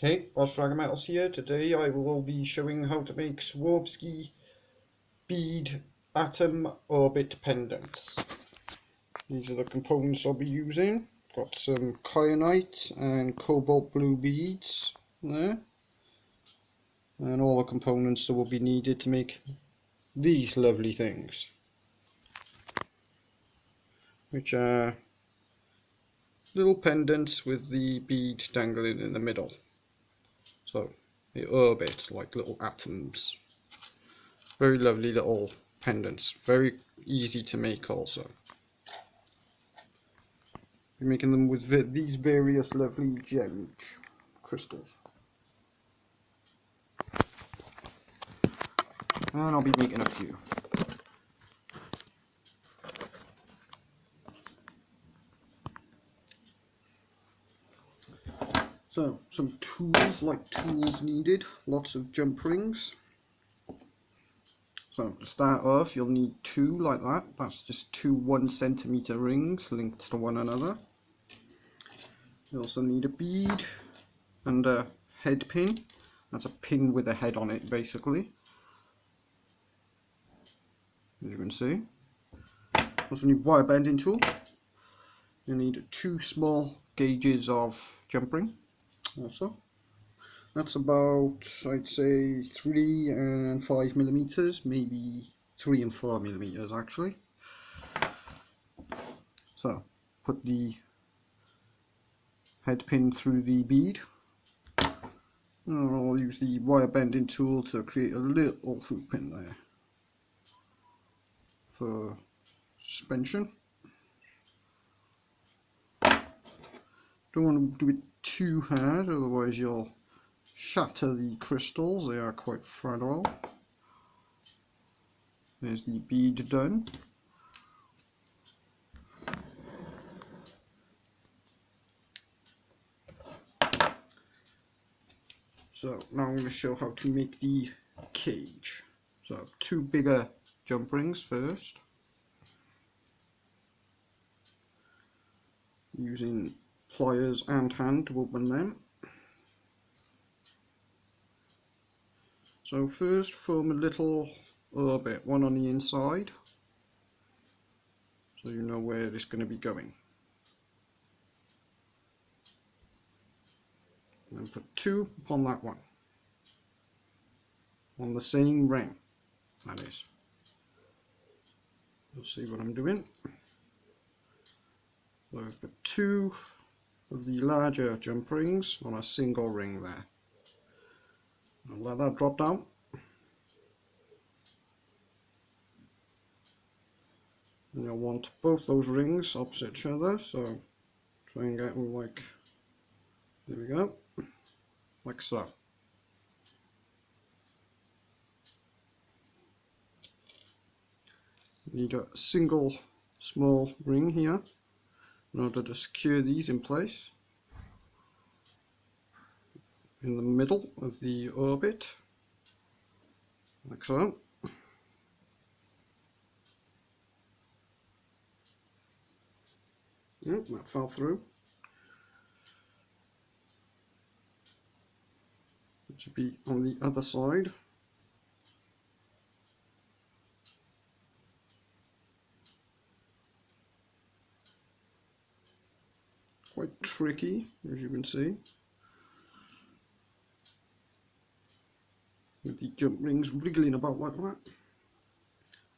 Hey, Boss Dragon Metals here. Today I will be showing how to make Swarovski bead atom orbit pendants. These are the components I'll be using. Got some Kyanite and Cobalt blue beads there. And all the components that will be needed to make these lovely things. Which are little pendants with the bead dangling in the middle. So they orbit like little atoms. Very lovely little pendants. Very easy to make also. Be making them with these various lovely gem crystals. And I'll be making a few. So, some tools, like tools needed. Lots of jump rings. So, to start off, you'll need two like that. That's just two 1 centimeter rings linked to one another. You also need a bead and a head pin. That's a pin with a head on it, basically. As you can see. Also need wire bending tool. You need two small gauges of jump ring. Also, that's about, I'd say, 3 and 5 millimeters, maybe 3 and 4 millimeters actually. So, put the head pin through the bead. And I'll use the wire bending tool to create a little hoop in there for suspension. Don't want to do it too hard, otherwise you'll shatter the crystals. They are quite fragile. There's the bead done. So now I'm going to show how to make the cage. So two bigger jump rings first. Using pliers and hand to open them. So first form a little orbit, one on the inside, so you know where it's going to be going. And put two upon that one, on the same ring, that is. You'll see what I'm doing. So I've put two of the larger jump rings on a single ring there. I'll let that drop down. And you'll want both those rings opposite each other, so try and get them like, there we go, like so. You need a single small ring here in order to secure these in place in the middle of the orbit, like so. Yep, that fell through. It should be on the other side. Quite tricky, as you can see, with the jump rings wriggling about like that.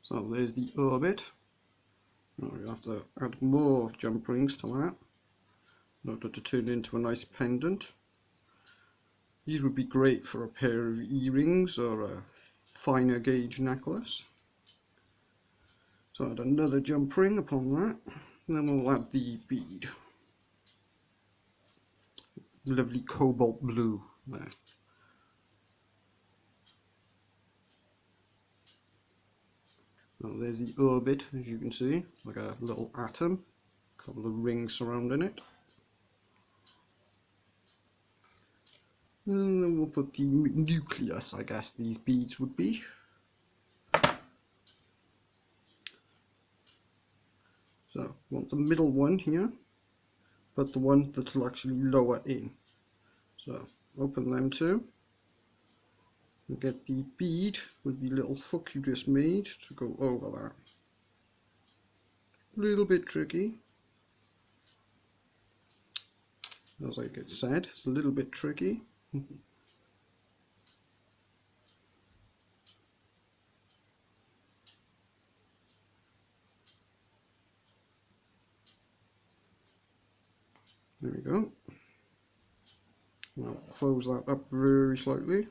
So there's the orbit. Now you have to add more jump rings to that in order to turn it into a nice pendant. These would be great for a pair of earrings or a finer gauge necklace. So add another jump ring upon that, and then we'll add the bead. Lovely cobalt blue there. Now there's the orbit, as you can see, like a little atom, a couple of rings surrounding it. And then we'll put the nucleus, I guess these beads would be. So, want the middle one here, but the one that's actually lower in. So, open them two. And get the bead with the little hook you just made to go over that. A little bit tricky. As I said, it's a little bit tricky. There we go. Now close that up very slightly.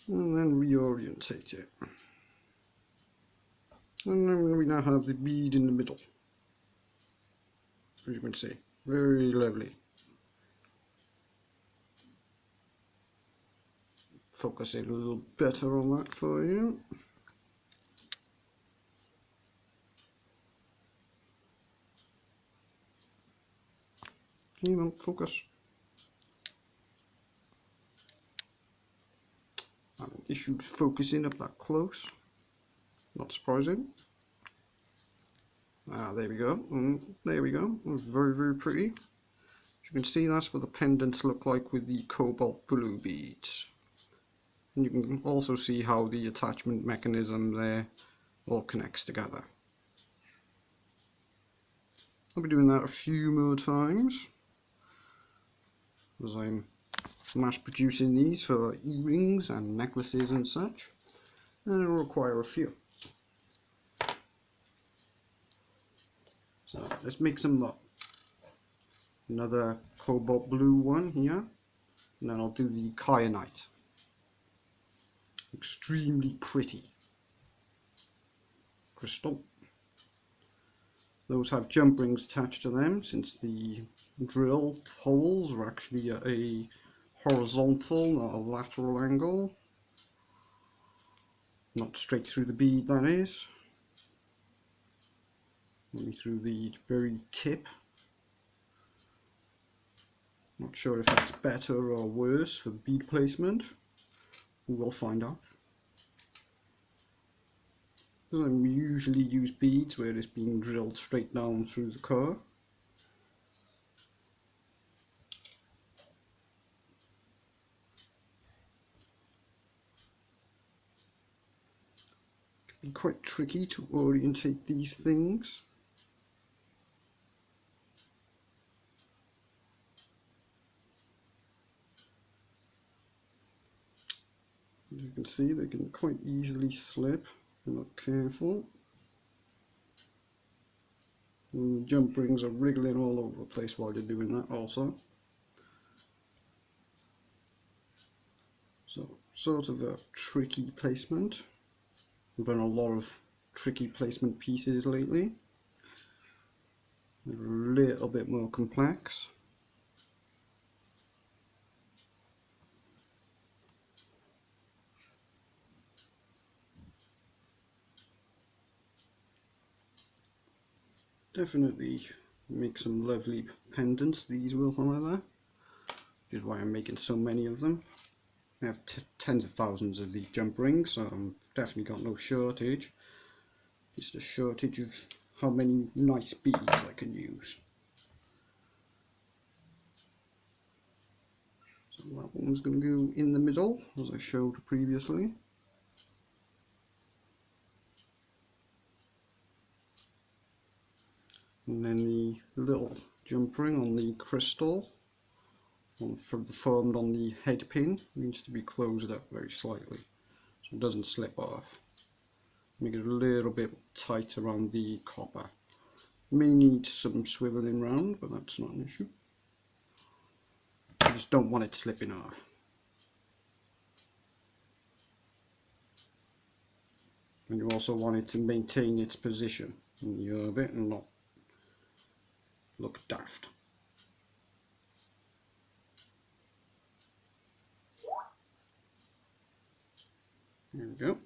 And then reorientate it. And then we now have the bead in the middle. As you can see, very lovely. Focus it a little better on that for you. Come on, focus. Issues focusing up that close. Not surprising. There we go. There we go. Very, very pretty. As you can see, that's what the pendants look like with the cobalt blue beads. And you can also see how the attachment mechanism there all connects together. I'll be doing that a few more times, as I'm mass producing these for earrings and necklaces and such, and it'll require a few. So let's mix them up. Another cobalt blue one here, and then I'll do the Kyanite. Extremely pretty crystal. Those have jump rings attached to them, since the drilled holes are actually at a horizontal, not a lateral angle. Not straight through the bead, that is. Only through the very tip. Not sure if that's better or worse for bead placement. We will find out. I usually use beads where it's being drilled straight down through the core. It can be quite tricky to orientate these things. As you can see, they can quite easily slip if you're not careful. And the jump rings are wriggling all over the place while you're doing that also. So, sort of a tricky placement. I've done a lot of tricky placement pieces lately. They're a little bit more complex. Definitely make some lovely pendants, these will, however, which is why I'm making so many of them. I have tens of thousands of these jump rings, so I've definitely got no shortage. Just a shortage of how many nice beads I can use. So that one's going to go in the middle, as I showed previously. And then the little jump ring on the crystal, formed on the head pin, needs to be closed up very slightly so it doesn't slip off. Make it a little bit tight around the copper. May need some swiveling round, but that's not an issue. I just don't want it slipping off. And you also want it to maintain its position in the orbit and not look daft. There we go.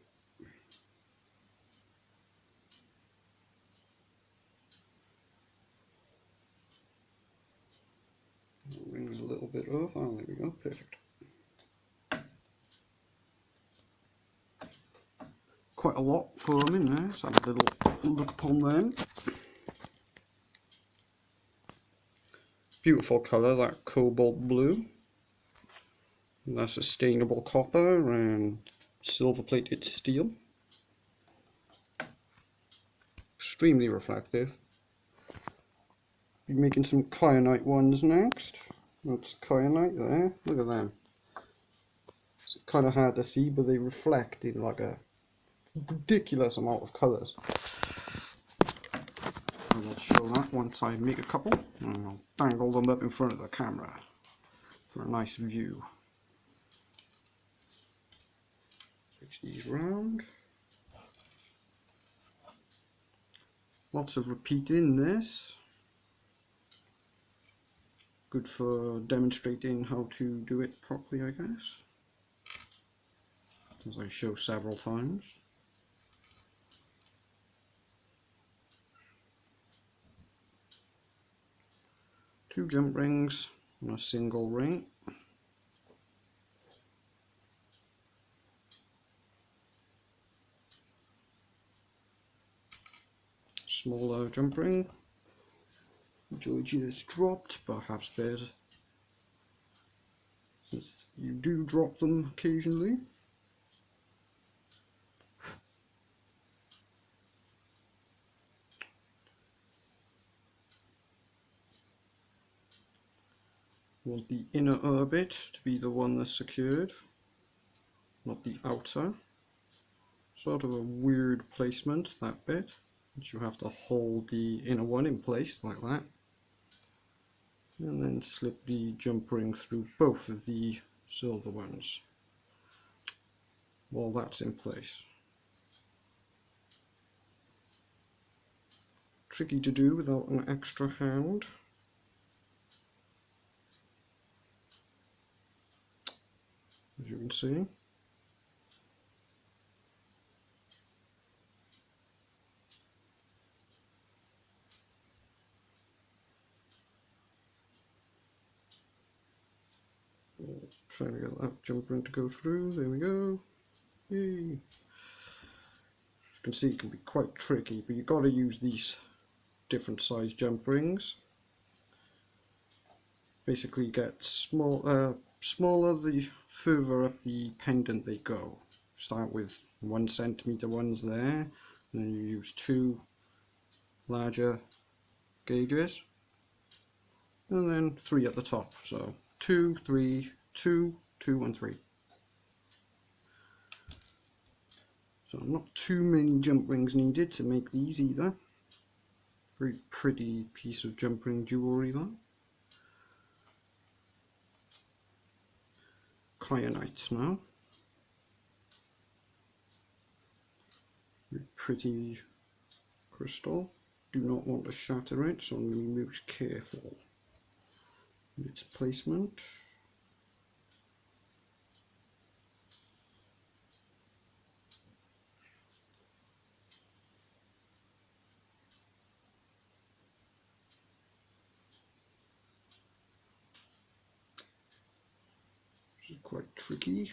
Rings a little bit off. Oh, there we go. Perfect. Quite a lot forming there. Let's have a little look upon them. Beautiful colour, that cobalt blue. And that's sustainable copper and silver plated steel. Extremely reflective. Be making some Kyanite ones next. That's Kyanite there. Look at them. It's kind of hard to see, but they reflect in like a ridiculous amount of colours. And I'll show that once I make a couple. And I'll dangle them up in front of the camera for a nice view. Switch these round. Lots of repeat in this. Good for demonstrating how to do it properly, I guess, as I show several times. Two jump rings on a single ring. Smaller jump ring. Majority is dropped, but I have spares, since you do drop them occasionally. Want the inner orbit to be the one that's secured, not the outer. Sort of a weird placement, that bit, but you have to hold the inner one in place like that. And then slip the jump ring through both of the silver ones while that's in place. Tricky to do without an extra hand. As you can see. Trying to get that jump ring to go through. There we go. Yay. You can see it can be quite tricky, but you've got to use these different size jump rings. Basically get smaller the further up the pendant they go. Start with 1 centimeter ones there, and then you use 2 larger gauges, and then 3 at the top. So 2, 3, 2, 2 and 3. So not too many jump rings needed to make these either. Very pretty piece of jump ring jewellery though. Kyanite now. Very pretty crystal. Do not want to shatter it, so I'm going to be most careful with its placement. This is quite tricky.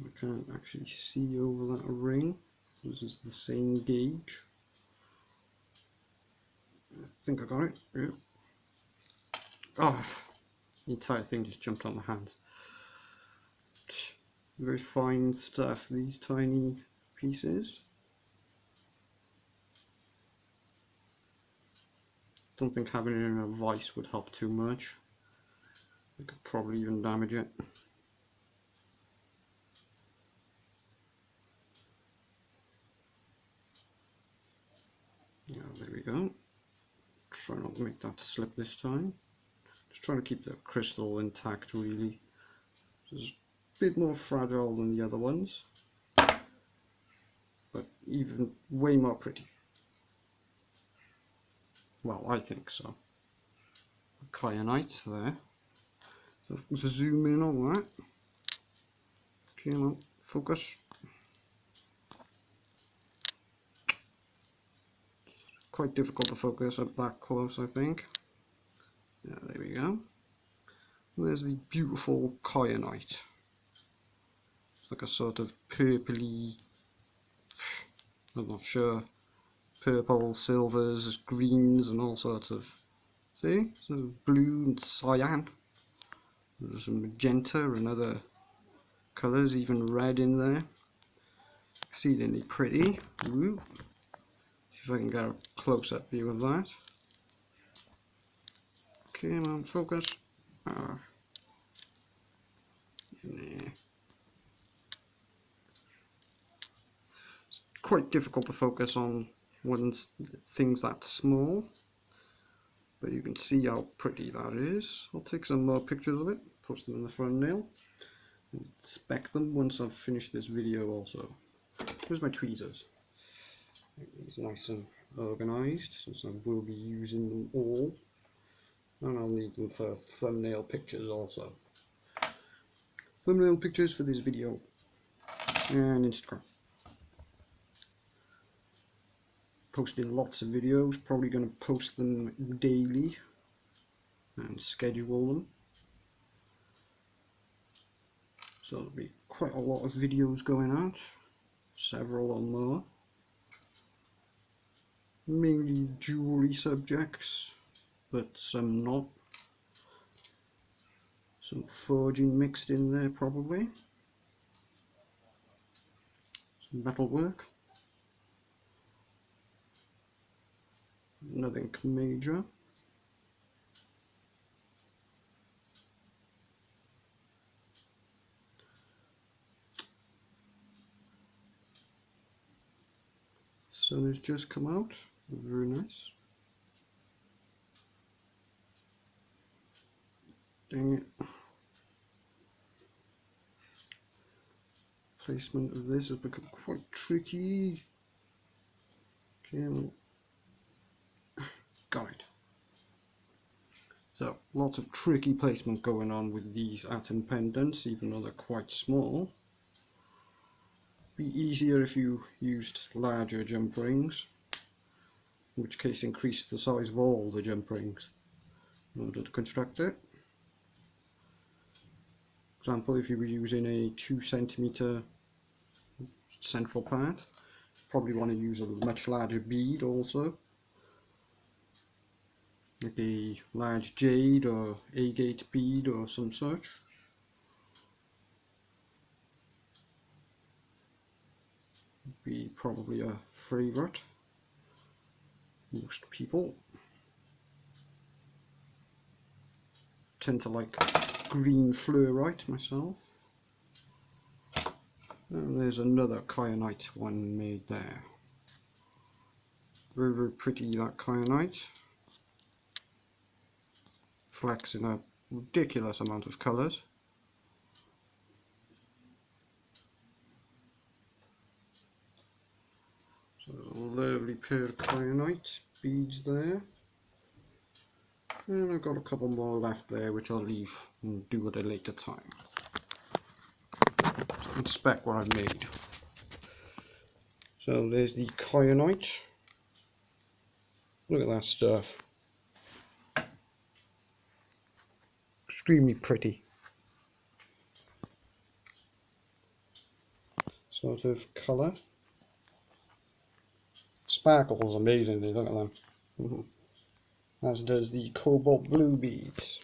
I can't actually see over that ring. This is the same gauge. I think I got it. Yeah. Oh, the entire thing just jumped on my hand. Very fine stuff, these tiny pieces. Don't think having it in a vise would help too much. I could probably even damage it. Yeah, there we go. Try not to make that slip this time. Just trying to keep the crystal intact really. This is a bit more fragile than the other ones, but even way more pretty. Well, I think so. Kyanite there. So let's zoom in on that. Come on, focus. Quite difficult to focus up that close, I think. Yeah, there we go. And there's the beautiful Kyanite. It's like a sort of purpley I'm not sure, purple, silvers, greens and all sorts of, see, so blue and cyan, there's some magenta and other colours, even red in there, exceedingly pretty. Ooh. See if I can get a close-up view of that. Come on, focus. Nah. It's quite difficult to focus on when things that small, but you can see how pretty that is. I'll take some more pictures of it, post them in the thumbnail, and inspect them once I've finished this video also. Here's my tweezers. Make these nice and organised, since I will be using them all. And I'll need them for thumbnail pictures also. Thumbnail pictures for this video and Instagram. Posting lots of videos, probably going to post them daily and schedule them. So there'll be quite a lot of videos going out, several or more. Mainly jewellery subjects, but some not. Some forging mixed in there probably. Some metalwork. Nothing major. Sun has just come out. Very nice. Dang it. Placement of this has become quite tricky. Okay, got it. So, lots of tricky placement going on with these atom pendants, even though they're quite small. Be easier if you used larger jump rings, in which case increase the size of all the jump rings in order to construct it. For example, if you were using a 2 centimeter central part, probably want to use a much larger bead also, like a large jade or agate bead or some such. Would be probably a favourite most people. Tend to like green fluorite myself. And there's another Kyanite one made there. Very, very pretty, that Kyanite. Flex in a ridiculous amount of colours. So there's a lovely pair of Kyanite beads there. And I've got a couple more left there which I'll leave and do at a later time. Let's inspect what I've made. So there's the Kyanite. Look at that stuff. Extremely pretty. Sort of colour. Sparkles amazingly, look at them. As does the Cobalt blue beads.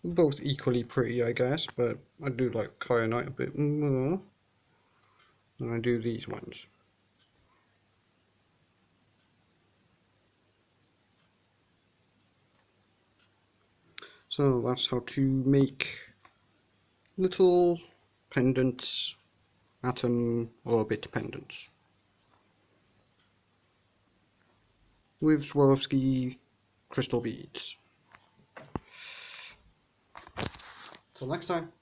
Both equally pretty, I guess, but I do like Kyanite a bit more than I do these ones. So that's how to make little pendants, atom orbit pendants with Swarovski crystal beads. Till next time.